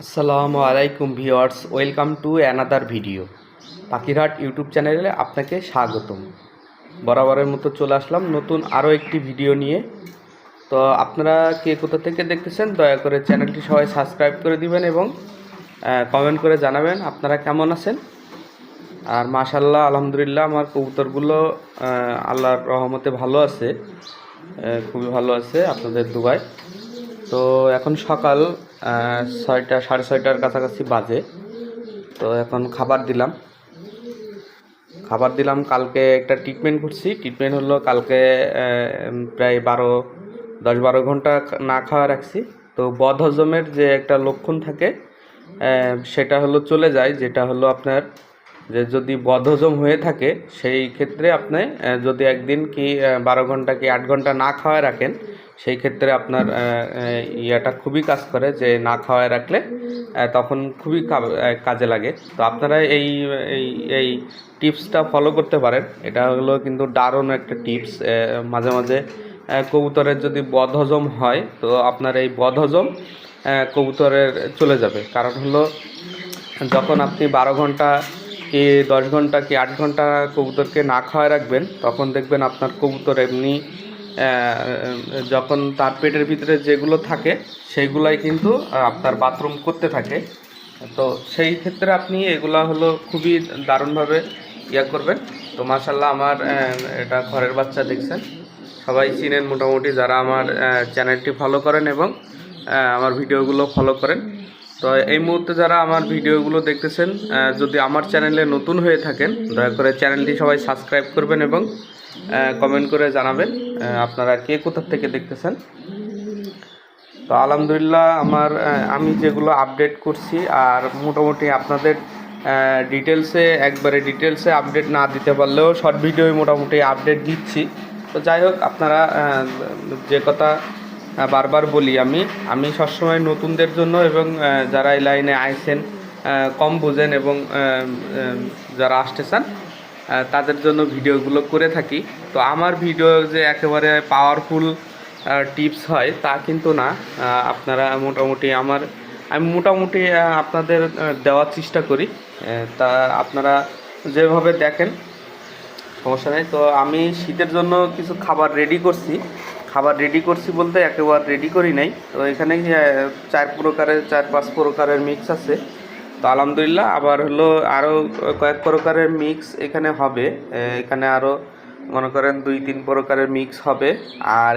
আসসালামু আলাইকুম viewers, welcome to another video. পাখিরহাট YouTube চ্যানেলে আপনাকে স্বাগতম। বরাবরের মতো চলে আসলাম নতুন আরও একটি ভিডিও নিয়ে। তো আপনারা কে কোথা থেকে দেখতেছেন দয়া করে চ্যানেলটি সবাই সাবস্ক্রাইব করে দিবেন এবং কমেন্ট করে জানাবেন আপনারা কেমন আছেন। আর মাশাআল্লাহ আলহামদুলিল্লাহ আমার কবুতরগুলো আল্লাহর রহমতে ভালো আছে, খুবই ভালো আছে আপনাদের দুবাই। তো এখন সকাল 6টা, 6:30টার কাছাকাছি বাজে। তো এখন খাবার দিলাম। কালকে একটা ট্রিটমেন্ট করছি। ট্রিটমেন্ট হলো কালকে প্রায় 10-12 ঘন্টা না খাওয়া রাখছি। তো বদহজমের যে একটা লক্ষণ থাকে সেটা হলো চলে যায়, যেটা হলো আপনার যে যদি বদহজম হয়ে থাকে সেই ক্ষেত্রে আপনি যদি একদিন কি 12 ঘন্টা কি 8 ঘন্টা না খাওয়ায় রাখেন, সেই ক্ষেত্রে আপনার ইয়াটা খুবই কাজ করে, যে না খাওয়ায় রাখলে তখন খুবই কাজে লাগে। তো আপনারা এই এই এই টিপসটা ফলো করতে পারেন। এটা হলো কিন্তু দারুণ একটা টিপস। মাঝে মাঝে কবুতরের যদি বদহজম হয় তো আপনার এই বদহজম কবুতরের চলে যাবে। কারণ হলো যখন আপনি 12 ঘন্টা কি 10 ঘন্টা কি 8 ঘন্টা কবুতরকে না খাওয়ায় রাখবেন, তখন দেখবেন আপনার কবুতর এমনি যখন তার পেটের ভিতরে যেগুলো থাকে সেইগুলাই কিন্তু আপনার বাথরুম করতে থাকে। তো সেই ক্ষেত্রে আপনি এগুলা হলো খুবই দারুণভাবে করবেন। তো মাশাআল্লাহ আমার এটা ঘরের বাচ্চা দেখছেন, সবাই চিনেন মোটামুটি যারা আমার চ্যানেলটি ফলো করেন এবং আমার ভিডিওগুলো ফলো করেন। তো এই মুহূর্তে যারা আমার ভিডিওগুলো দেখতেছেন, যদি আমার চ্যানেলে নতুন হয়ে থাকেন দয়া করে চ্যানেলটি সবাই সাবস্ক্রাইব করবেন এবং কমেন্ট করে জানাবেন আপনারা কে কোথা থেকে দেখতেছেন। তো আলহামদুলিল্লাহ আমি যেগুলো আপডেট করছি, আর মোটামুটি আপনাদের ডিটেলসে আপডেট না দিতে পারলেও শর্ট ভিডিওয় মোটামুটি আপডেট দিচ্ছি। তো যাই হোক, আপনারা যে কথা বারবার বলি, আমি সবসময় নতুনদের জন্য এবং যারা এই লাইনে আইছেন কম বোঝেন এবং যারা আসতে চান তাদের জন্য ভিডিওগুলো করে থাকি। তো আমার ভিডিও যে একেবারে পাওয়ারফুল টিপস হয় তা কিন্তু না। আপনারা আমি মোটামুটি আপনাদের দেওয়ার চেষ্টা করি। তা আপনারা যেভাবে দেখেন সমস্যা নেই। তো আমি শীতের জন্য কিছু খাবার রেডি করছি বলতে একেবারে রেডি করি নাই। তো এখানে 4-5 প্রকারের মিক্স আছে। তো আলহামদুলিল্লাহ আবার হলো আরও কয়েক প্রকারের মিক্স এখানে হবে। এখানে আরও মনে করেন 2-3 প্রকারের মিক্স হবে। আর